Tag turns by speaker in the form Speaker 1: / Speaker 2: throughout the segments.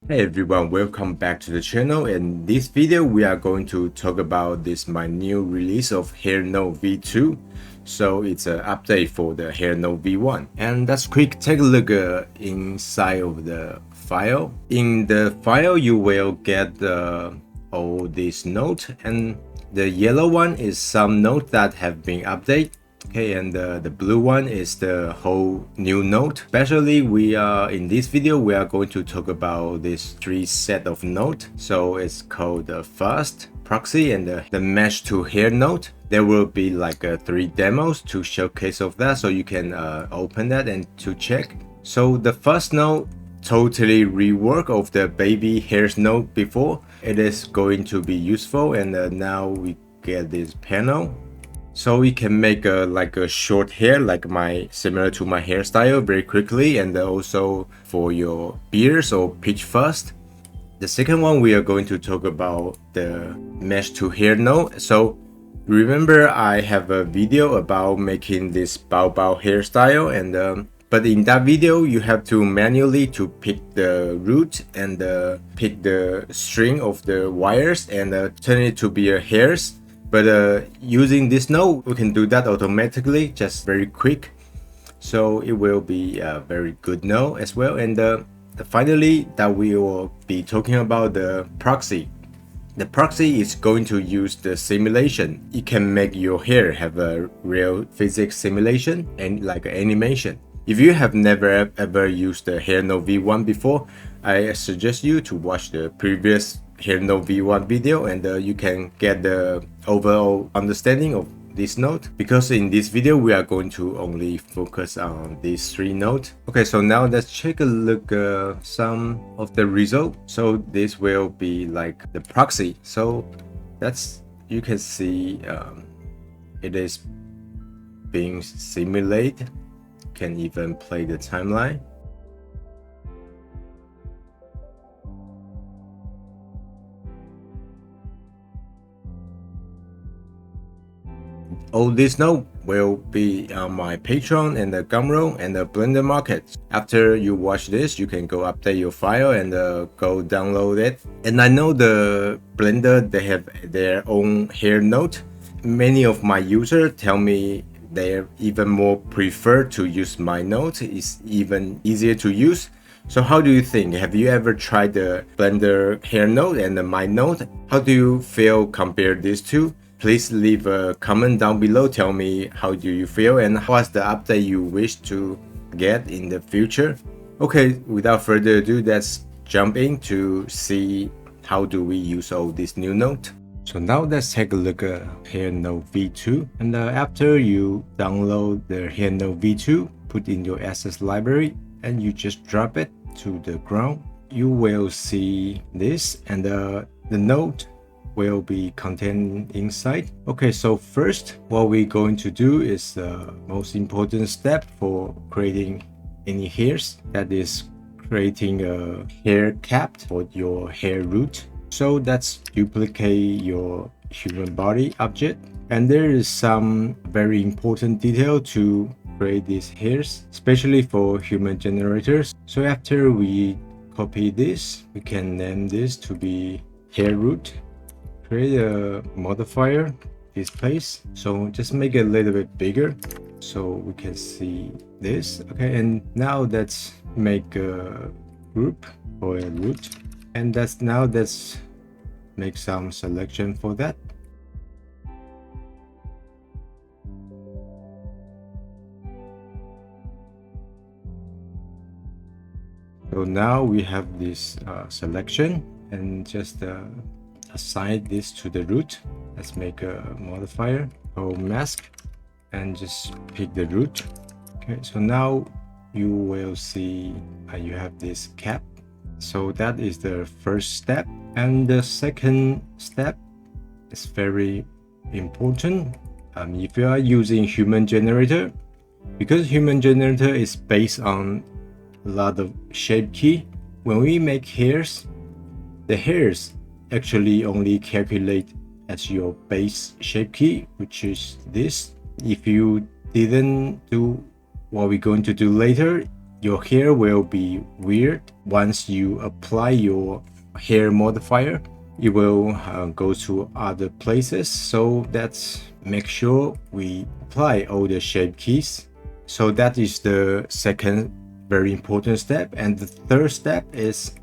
Speaker 1: Hey everyone, welcome back to the channel. In this video we are going to talk about this my new release of Hair Node v2. So it's an update for the Hair Node v1, and let's quick take a look inside of the file. In the file you will get all these notes, and the yellow one is some notes that have been updated. Okay, and the blue one is the whole new node. Especially we are in this video we are going to talk about these three set of node. So it's called the Fuzz, Proxy, and the mesh to hair node. There will be like three demos to showcase of that, so you can open that and to check. So the first node totally rework of the baby hairs node before. It is going to be useful, and now we get this panel. So we can make like a short hair, like similar to my hairstyle, very quickly, and also for your beards or pitch fuzz. The second one we are going to talk about the mesh to hair node. So remember I have a video about making this bow hairstyle, and but in that video you have to manually to pick the root and pick the string of the wires and turn it to be a hairs. But using this node, we can do that automatically, just very quick. So it will be a very good node as well. And finally, that we will be talking about the proxy. The proxy is going to use the simulation. It can make your hair have a real physics simulation and like animation. If you have never ever used the Hair Node v1 before, I suggest you to watch the previous Hair Node v1 video, and you can get the overall understanding of this node, because in this video we are going to only focus on these three nodes. Okay, so now let's take a look some of the result. So this will be like the proxy. So that's, you can see it is being simulated. Can even play the timeline. All this node will be on my Patreon and the Gumroad and the Blender Market. After you watch this, you can go update your file and go download it. And I know the Blender, they have their own hair node. Many of my users tell me they even more prefer to use my node. It's even easier to use. So how do you think? Have you ever tried the Blender hair node and the my node? How do you feel compare these two? Please leave a comment down below. Tell me how do you feel and what's the update you wish to get in the future. Okay, without further ado, let's jump in to see how do we use all this new node. So now let's take a look at Hair Node v2, and after you download the Hair Node v2, put in your assets library and you just drop it to the ground, you will see this, and the node will be contained inside. Okay, so first what we're going to do is the most important step for creating any hairs, that is creating a hair cap for your hair root. So let's duplicate your human body object, and there is some very important detail to create these hairs, especially for human generators. So after we copy this, we can name this to be hair root. Create a modifier, this place. So just make it a little bit bigger so we can see this. Okay, and now let's make a group for a root, and let's make some selection for that. So now we have this selection, and just assign this to the root. Let's make a modifier called mask and just pick the root. Okay, so now you will see you have this cap. So that is the first step, and the second step is very important. If you are using human generator, because human generator is based on a lot of shape key, when we make hairs, the hairs actually only calculate as your base shape key, which is this. If you didn't do what we're going to do later, your hair will be weird. once you apply your hair modifier, it will go to other places. So that's make sure we apply all the shape keys. So that is the second very important step. And the third step is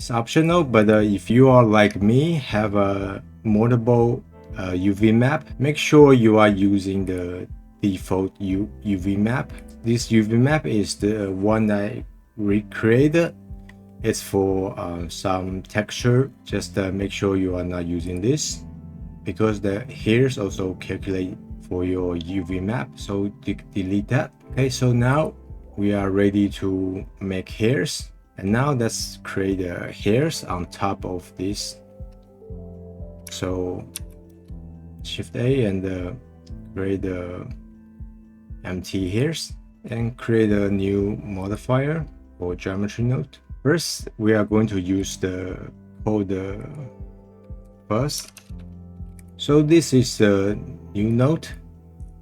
Speaker 1: optional, but if you are like me, have a moldable UV map, make sure you are using the default UV map. This UV map is the one I recreated. It's for some texture. Just make sure you are not using this, because the hairs also calculate for your UV map, so delete that. Okay, so now we are ready to make hairs, and now let's create hairs on top of this. So Shift A and create the empty hairs and create a new modifier for geometry node. First, we are going to use the code Fuzz. So this is a new node.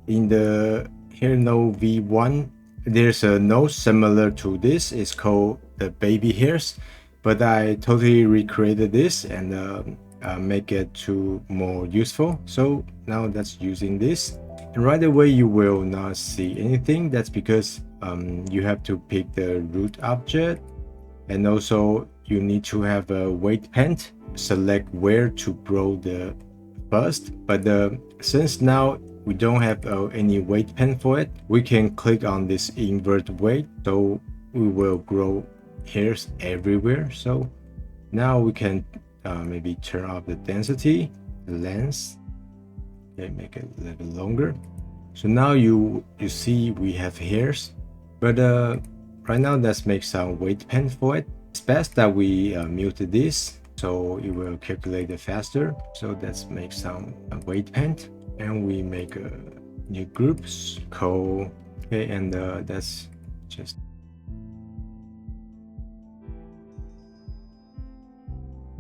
Speaker 1: In the hair node V1, there's a node similar to this. It's called the baby hairs, but I totally recreated this and make it to more useful. So now that's using this. And right away you will not see anything. That's because you have to pick the root object, and also you need to have a weight pen. Select where to grow the first, but since now we don't have any weight pen for it, we can click on this invert weight, so we will grow hairs everywhere. So now we can maybe turn off the density, the length, okay, make it a little bit longer. So now you see we have hairs, but right now let's make some weight pen for it. It's best that we mute this, so it will calculate it faster. So let's make some weight pen, and we make a new groups called, okay, and that's just,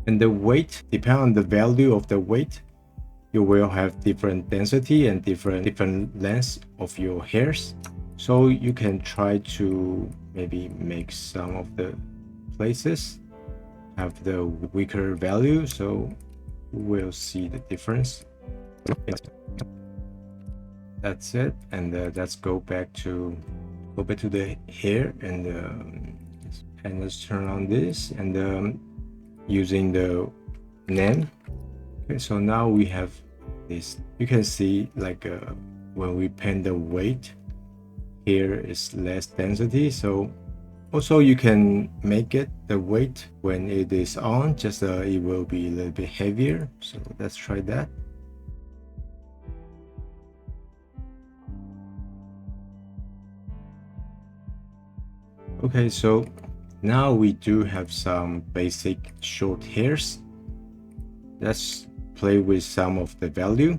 Speaker 1: and the weight, depending on the value of the weight, you will have different density and different lengths of your hairs. So you can try to maybe make some of the places have the weaker value, so we'll see the difference. That's it, and let's go back to the hair, and let's turn on this, and using the name. Okay, so now we have this. You can see like when we pen the weight, here is less density. So also you can make it the weight when it is on, just it will be a little bit heavier. So let's try that. Okay, so now we do have some basic short hairs. Let's play with some of the value.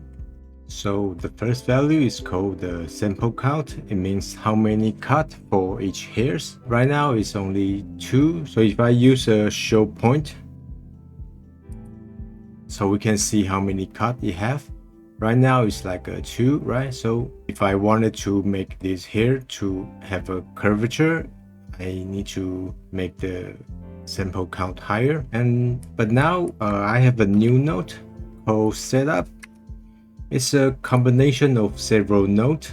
Speaker 1: So the first value is called the sample count. It means how many cut for each hairs. Right now it's only 2. So if I use a show point, so we can see how many cut it have. Right now it's like a 2, right? So if I wanted to make this hair to have a curvature, I need to make the sample count higher. But now I have a new node called setup. It's a combination of several nodes.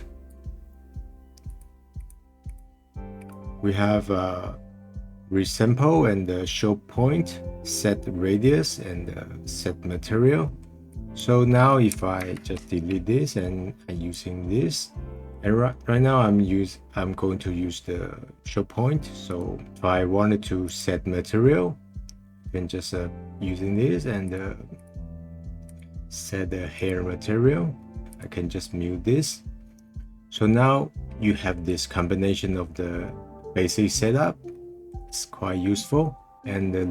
Speaker 1: We have resample and show point, set radius, and set material. So now if I just delete this and I'm using this, and right now I'm going to use the show point. So if I wanted to set material, I can just using this and set the hair material. I can just mute this. So now you have this combination of the basic setup. It's quite useful. And the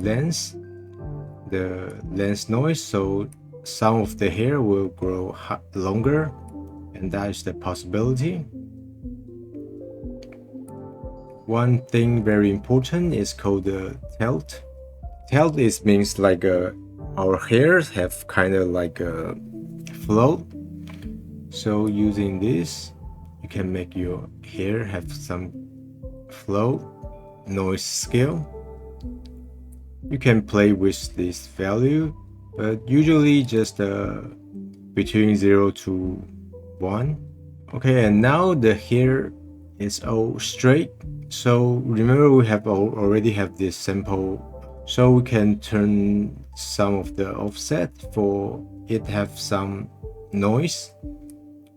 Speaker 1: length noise, so some of the hair will grow longer, and that is the possibility. One thing very important is called the tilt. Tilt means like our hairs have kind of like a flow. So using this, you can make your hair have some flow, noise scale. You can play with this value, but usually just between 0 to 1. Okay, and now the hair is all straight. So remember we have already have this sample, so we can turn some of the offset for it have some noise.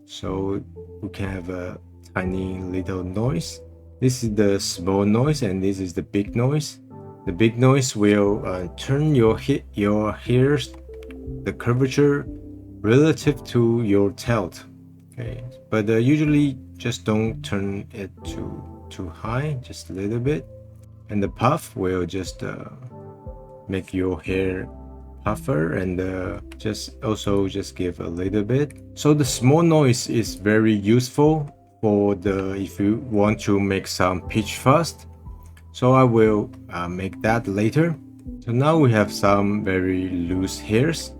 Speaker 1: So we can have a tiny little noise. This is the small noise and this is the big noise. The big noise will turn your hairs, the curvature relative to your tilt. Okay, but usually just don't turn it too high, just a little bit. And the puff will just make your hair puffer and just give a little bit. So the small noise is very useful for if you want to make some pitch fuzz. So I will make that later. So now we have some very loose hairs,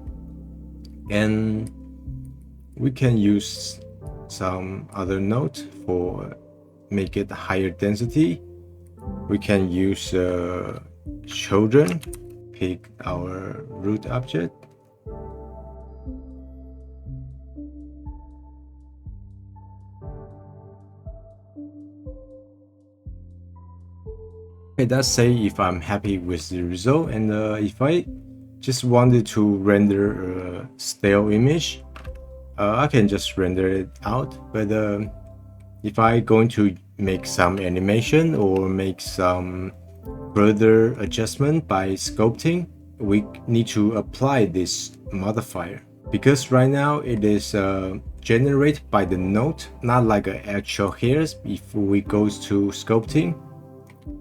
Speaker 1: and we can use some other note for make it higher density. We can use children, pick our root object. Okay, let's say if I'm happy with the result, and if I just wanted to render a stale image, I can just render it out. But if I going to make some animation or make some further adjustment by sculpting, we need to apply this modifier, because right now it is generated by the node, not like an actual hairs. If we goes to sculpting,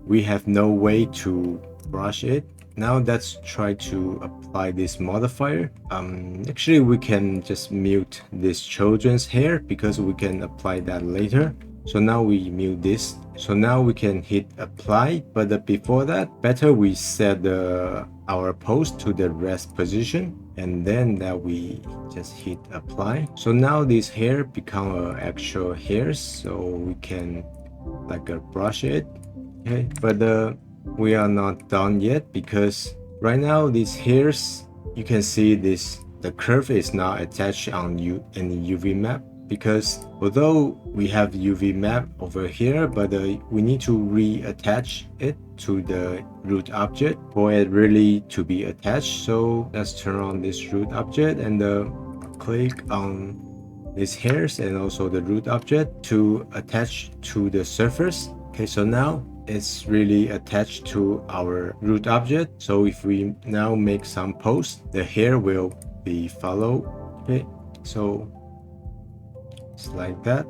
Speaker 1: we have no way to brush it. Now let's try to apply this modifier. Actually we can just mute this children's hair because we can apply that later. So now we mute this. So now we can hit apply, but before that, better we set our pose to the rest position, and then that we just hit apply. So now this hair become actual hairs, so we can like brush it. Okay, but we are not done yet, because right now these hairs, you can see the curve is not attached on any UV map, because although we have UV map over here, but we need to reattach it to the root object for it really to be attached. So let's turn on this root object and click on these hairs and also the root object to attach to the surface. Okay, so now it's really attached to our root object. So if we now make some pose, the hair will be follow. Okay, so it's like that.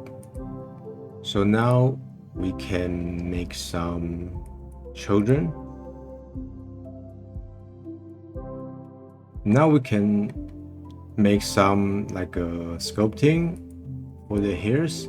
Speaker 1: So now we can make some children. Now we can make some like a sculpting for the hairs.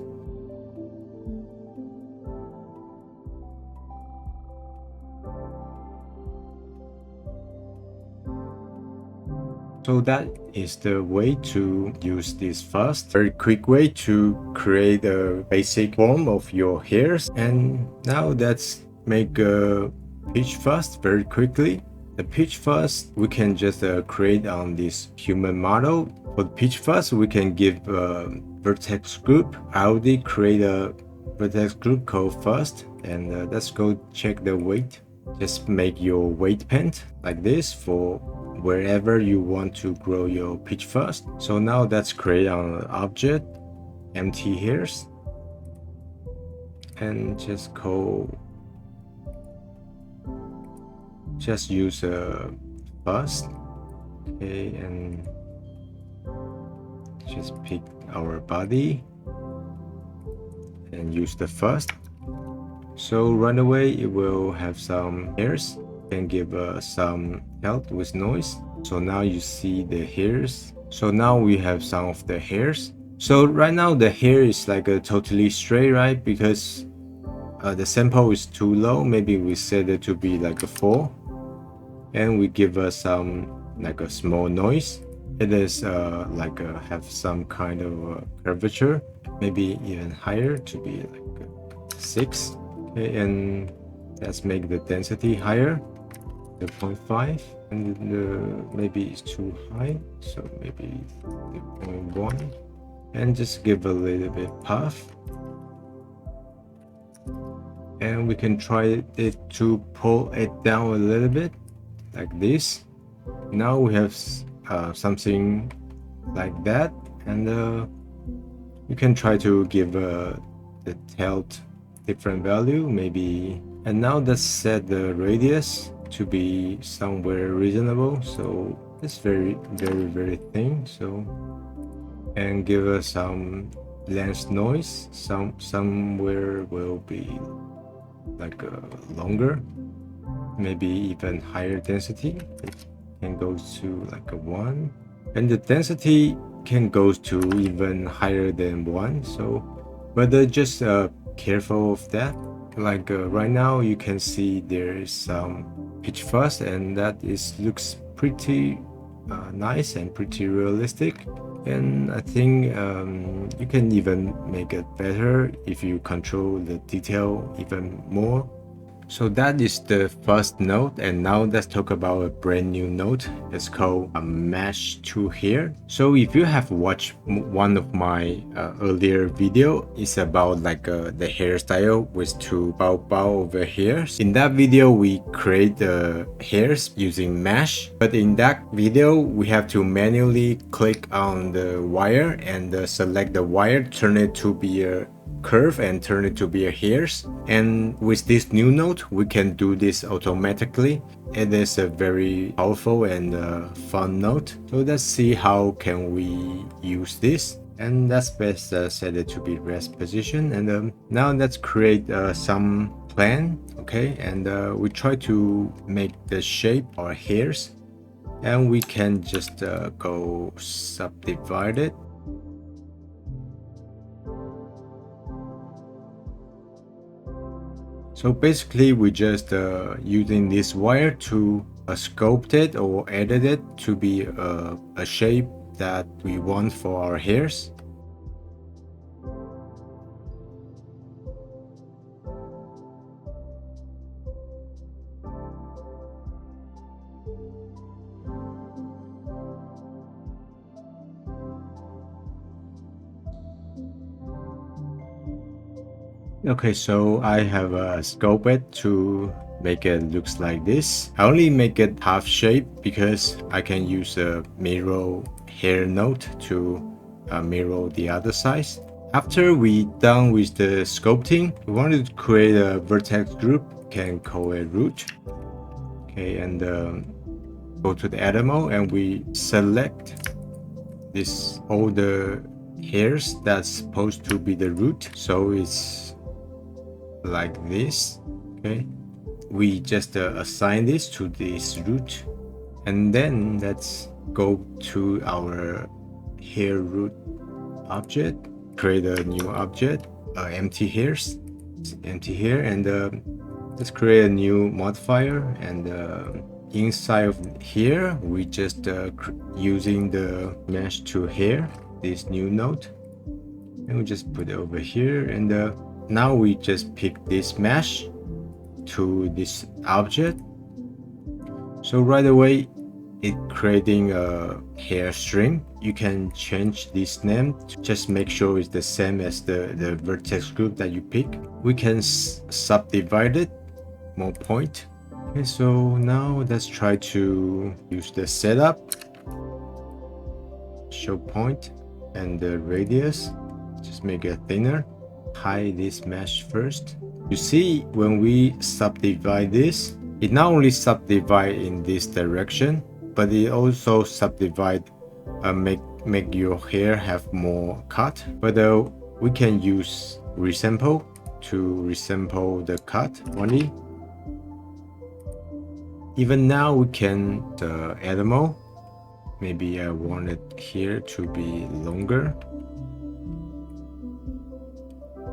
Speaker 1: So that is the way to use this fuzz. Very quick way to create a basic form of your hairs. And now let's make a pitch fuzz very quickly. The pitch fuzz we can just create on this human model. For the pitch fuzz, we can give a vertex group. I already create a vertex group called fuzz, and let's go check the weight. Just make your weight paint like this for wherever you want to grow your pitch fuzz. So now let's create an object, empty hairs, and just use a fuzz. Okay, and just pick our body and use the fuzz. So right away it will have some hairs and give some help with noise. So now you see the hairs. So now we have some of the hairs. So right now the hair is like a totally straight, right? Because the sample is too low. Maybe we set it to be like a 4, and we give us some like a small noise. It is have some kind of curvature, maybe even higher, to be like 6. Okay, and let's make the density higher. 0.5, and maybe it's too high, so maybe 0.1, and just give a little bit puff. And we can try it to pull it down a little bit like this. Now we have something like that, and you can try to give the tilt different value maybe. And now let's set the radius to be somewhere reasonable, so it's very thin. So, and give us some lens noise. Somewhere will be like longer, maybe even higher density. It can go to like a 1, and the density can go to even higher than 1. So, but just careful of that. Like right now, you can see there is some pitch fuzz, and that looks pretty nice and pretty realistic. And I think you can even make it better if you control the detail even more. So that is the first node, and now let's talk about a brand new node. It's called a mesh to hair. So if you have watched one of my earlier video, it's about like the hairstyle with two bao over hairs. In that video, we create the hairs using mesh, but in that video, we have to manually click on the wire and select the wire, turn it to be a curve and turn it to be a hairs. And with this new node, we can do this automatically. It is a very powerful and fun node. So let's see how can we use this. And let's best set it to be rest position. And now let's create some plan. Okay, and we try to make the shape our hairs, and we can just go subdivide it. So basically, we just using this wire to sculpt it or edit it to be a shape that we want for our hairs. Okay, so I have sculpted it to make it looks like this. I only make it half shape because I can use a mirror hair node to mirror the other side. After we done with the sculpting, we wanted to create a vertex group, can call it root. Okay, and go to the edit mode, and we select this all the hairs that's supposed to be the root. So it's like this. Okay, we just assign this to this root, and then let's go to our hair root object, create a new object, empty hairs, empty hair, and let's create a new modifier. And inside of here, we just using the mesh to hair, this new node, and we just put it over here. And now we just pick this mesh to this object. So right away, it creating a hair string. You can change this name to just make sure it's the same as the vertex group that you pick. We can subdivide it, more point. Okay, so now let's try to use the setup, show point, and the radius. Just make it thinner. Hide this mesh first. You see, when we subdivide this, it not only subdivide in this direction, but it also subdivide make your hair have more cut. But we can use resample to resample the cut only. Even now we can edit mode. Maybe I want it here to be longer.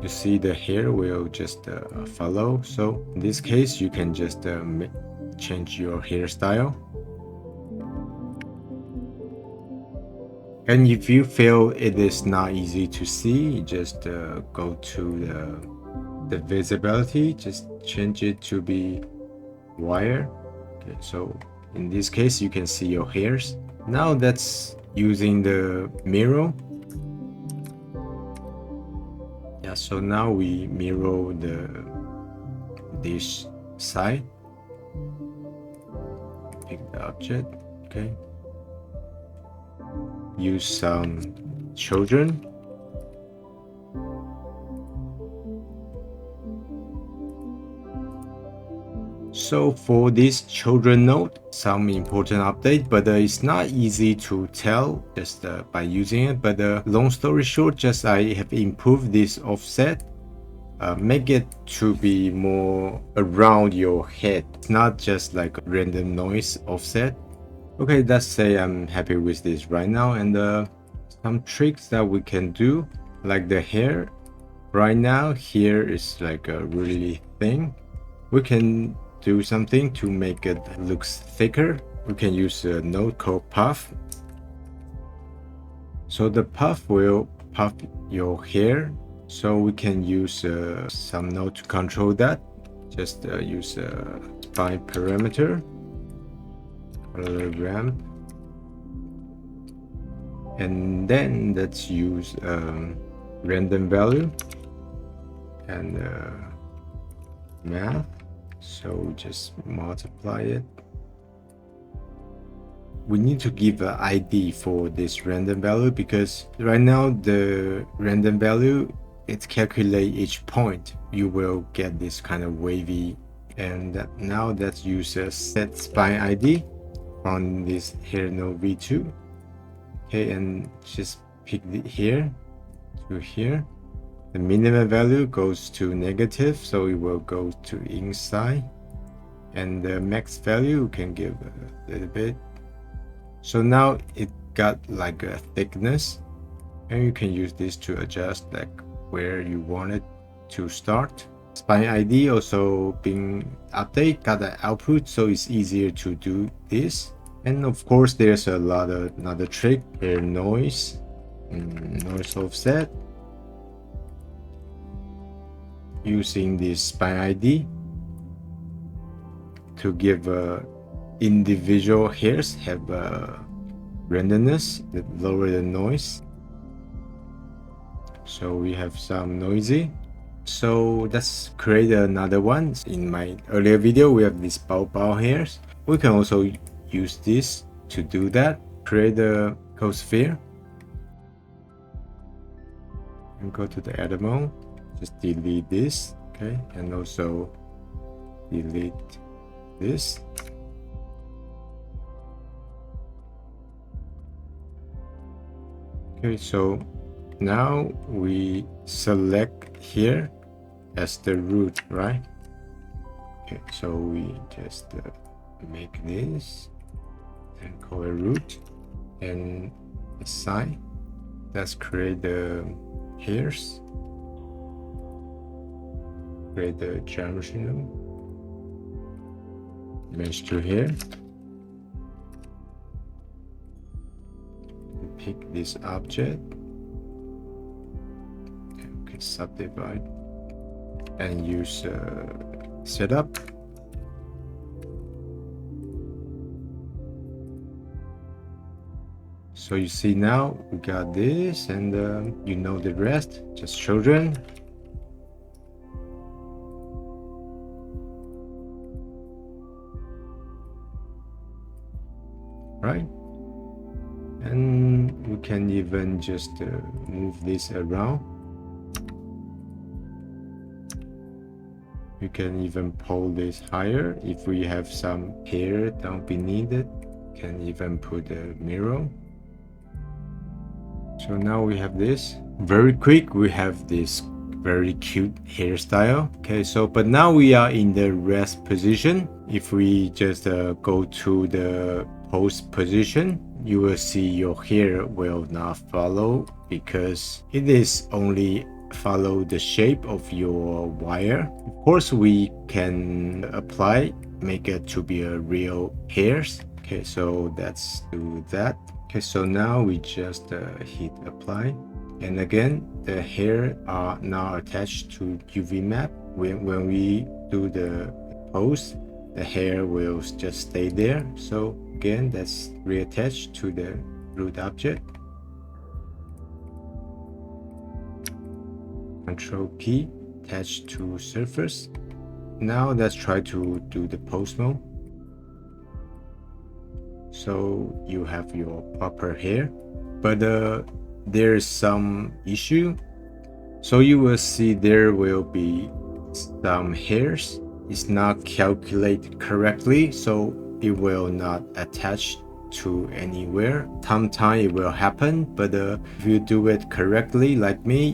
Speaker 1: You see the hair will just follow. So in this case, you can just change your hairstyle. And if you feel it is not easy to see, just go to the visibility, just change it to be wire. Okay, so in this case you can see your hairs. Now that's using the mirror. Yeah, so now we mirror this side. Pick the object. Okay, use some children. So for this children node, some important update, but it's not easy to tell just by using it. But long story short, just I have improved this offset, make it to be more around your head. It's not just like a random noise offset. Okay, let's say I'm happy with this right now, and some tricks that we can do, like the hair. Right now, here is like a really thin. We can do something to make it looks thicker. We can use a node called puff. So the puff will puff your hair. So we can use some node to control that. Just use a spine parameter, color ramp, and then let's use random value and math. So just multiply it. We need to give an ID for this random value, because right now the random value, it calculates each point. You will get this kind of wavy. And now let's use a set spine ID on this hair node v2. Okay, and just pick it here to here. The minimum value goes to negative, so it will go to inside. And the max value you can give a little bit. So now it got like a thickness, and you can use this to adjust like where you want it to start. Spine ID also being updated, got the output, so it's easier to do this. And of course there's a lot of another trick, hair noise, noise offset. Using this spine ID to give individual hairs have randomness that lower the noise. So we have some noisy. So let's create another one. In my earlier video we have these bow hairs. We can also use this to do that. Create a cosphere and go to the edit mode. Just delete this, okay, and also delete this. Okay, so now we select here as the root, right? Okay, so we just make this and call it root and assign. Let's create the hairs. Create the geometry node. Mesh to here. Pick this object. Okay, subdivide and use setup. So you see now we got this, and you know the rest. Just children. Right, and we can even just move this around. You can even pull this higher if we have some hair down beneath it. Can even put a mirror. So now we have this very quick. We have this very cute hairstyle. Okay, so but now we are in the rest position. If we just go to the post position, you will see your hair will not follow, because it is only follow the shape of your wire. Of course we can apply, make it to be a real hairs. Okay, so let's do that. Okay, so now we just hit apply, and again the hair are now attached to UV map. When we do the pose, the hair will just stay there. So again, that's reattached to the root object. Control P, attach to surface. Now let's try to do the pose mode. So you have your proper hair, but there is some issue. So you will see there will be some hairs. It's not calculated correctly, so it will not attach to anywhere. Sometimes it will happen, but if you do it correctly, like me,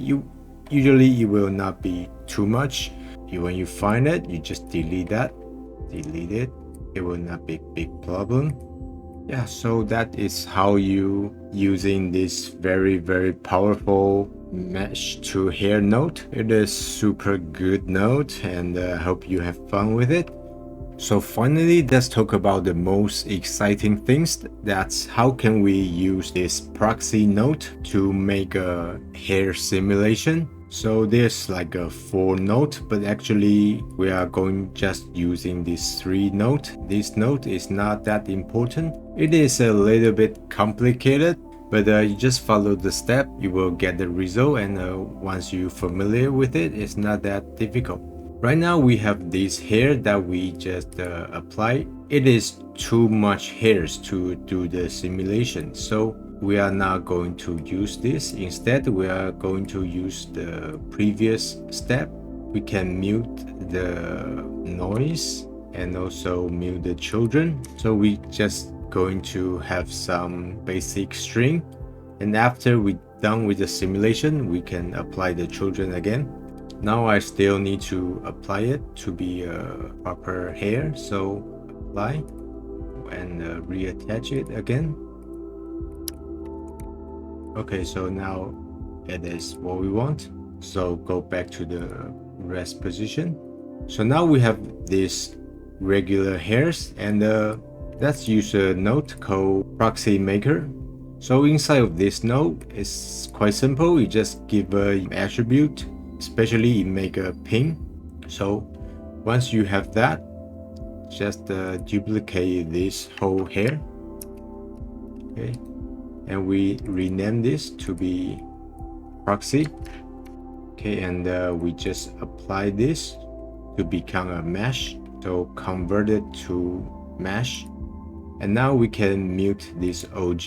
Speaker 1: usually it will not be too much. When you find it, you just delete it. It will not be a big problem. Yeah, so that is how you using this very powerful mesh to hair node. It is super good node, and I hope you have fun with it. So finally, let's talk about the most exciting things. That's how can we use this proxy node to make a hair simulation. So there's like a 4 node, but actually we are going just using this 3 node. This node is not that important. It is a little bit complicated, but you just follow the step, you will get the result, and once you're familiar with it, it's not that difficult. Right now we have this hair that we just apply. It is too much hairs to do the simulation, so we are not going to use this. Instead, we are going to use the previous step. We can mute the noise and also mute the children. So we just going to have some basic string, and after we're done with the simulation, we can apply the children again. Now I still need to apply it to be a proper hair, so apply and reattach it again. Okay, so now it is what we want. So go back to the rest position. So now we have these regular hairs, and let's use a node called Proxy Maker. So inside of this node, it's quite simple. You just give an attribute, especially make a pin. So once you have that, just duplicate this whole hair. Okay. And we rename this to be proxy. Okay, and we just apply this to become a mesh. So convert it to mesh, and now we can mute this OG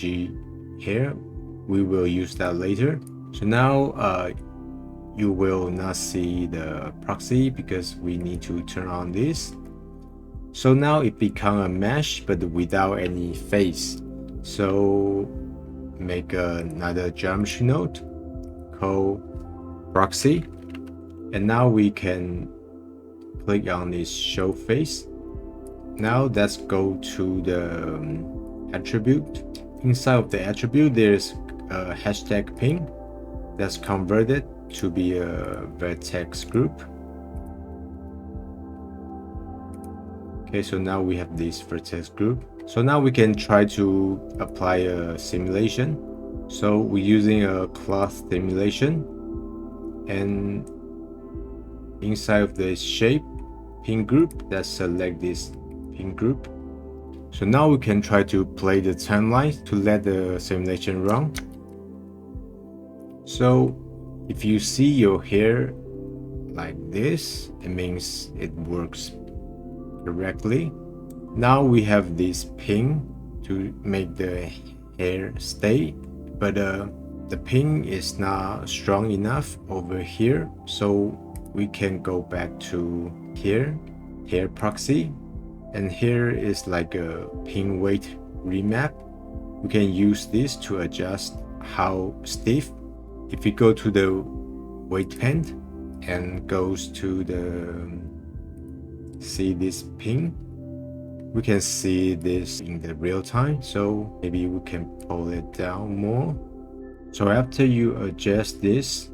Speaker 1: hair. We will use that later. So now you will not see the proxy because we need to turn on this. So now it become a mesh but without any face. So make another geometry node called Proxy, and now we can click on this show face. Now let's go to the attribute. Inside of the attribute, there's a hashtag pin that's converted to be a vertex group. Okay, so now we have this vertex group. So now we can try to apply a simulation. So we're using a cloth simulation, and inside of the shape pin group, let's select this pin group. So now we can try to play the timeline to let the simulation run. So if you see your hair like this, it means it works correctly. Now we have this pin to make the hair stay, but the pin is not strong enough over here, so we can go back to here, hair proxy, and here is like a pin weight remap. We can use this to adjust how stiff. If we go to the weight pen and goes to the see this pin, we can see this in the real time, so maybe we can pull it down more. So after you adjust this,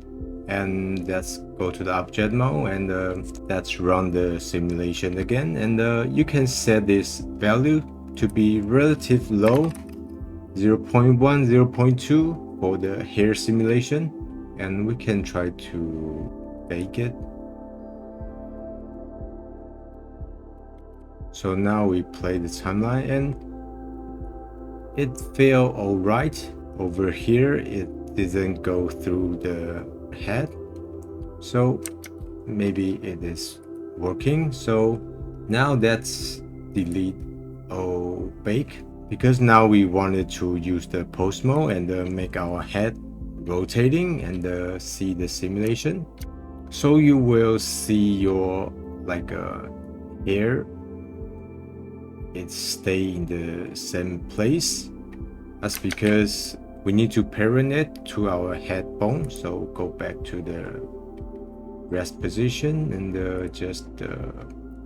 Speaker 1: and let's go to the object mode, and let's run the simulation again, and you can set this value to be relatively low, 0.1, 0.2 for the hair simulation, and we can try to bake it. So now we play the timeline and it felt alright. Over here it didn't go through the head, so maybe it is working. So now let's delete bake, because now we wanted to use the post mode and make our head rotating and see the simulation. So you will see your hair, it stay in the same place. That's because we need to parent it to our head bone. So go back to the rest position and just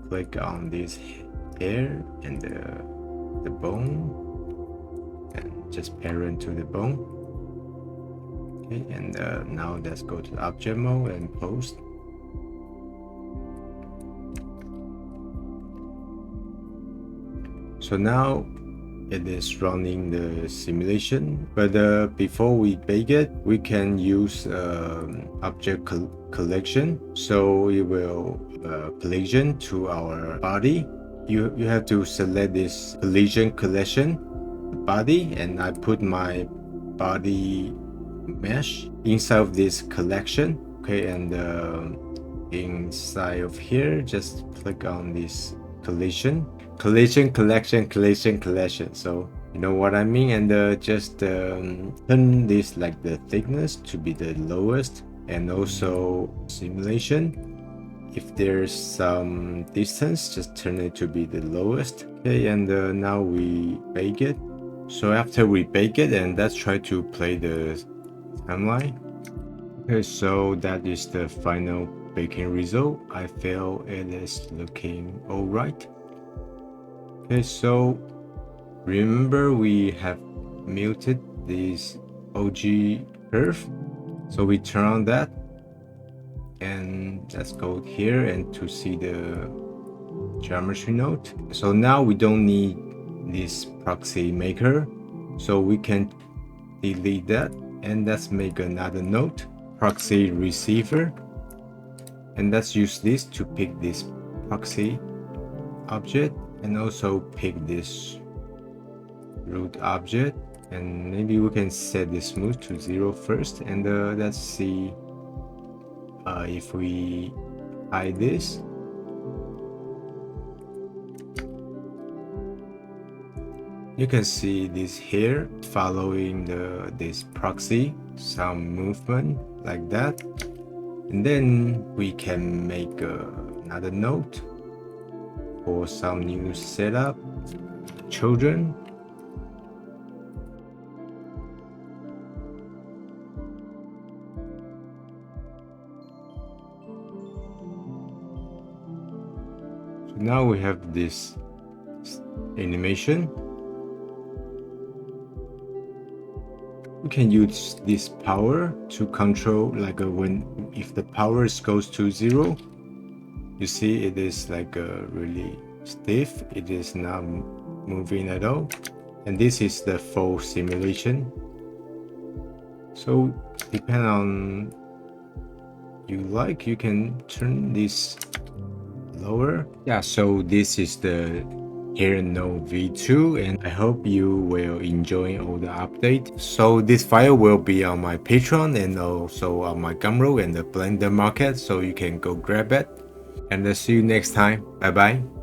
Speaker 1: click on this hair and the bone and just parent to the bone. Okay, and now let's go to object mode and post. So now it is running the simulation, but before we bake it, we can use object collection. So it will collision to our body. You have to select this collision collection body, and I put my body mesh inside of this collection. Okay, and inside of here, just click on this collision collection. So you know what I mean, and just turn this like the thickness to be the lowest, and also simulation, if there's some distance, just turn it to be the lowest. Okay, and now we bake it. So after we bake it, and let's try to play the timeline. Okay, so that is the final baking result. I feel it is looking alright. Okay, so remember we have muted this OG curve, so we turn on that, and let's go here and to see the geometry node. So now we don't need this proxy maker, so we can delete that, and let's make another node, proxy receiver, and let's use this to pick this proxy object, and also pick this root object, and maybe we can set the smooth to 0 first, and let's see if we hide this. You can see this here following this proxy, some movement like that, and then we can make another node for some new setup, children. So now we have this animation. We can use this power to control, like if the power goes to 0, you see it is like really stiff, it is not moving at all, and this is the full simulation. So depending on you can turn this lower. Yeah, so this is the Hair Node V2, and I hope you will enjoy all the update. So this file will be on my Patreon and also on my Gumroad and the Blender Market, so you can go grab it. And I'll see you next time. Bye bye.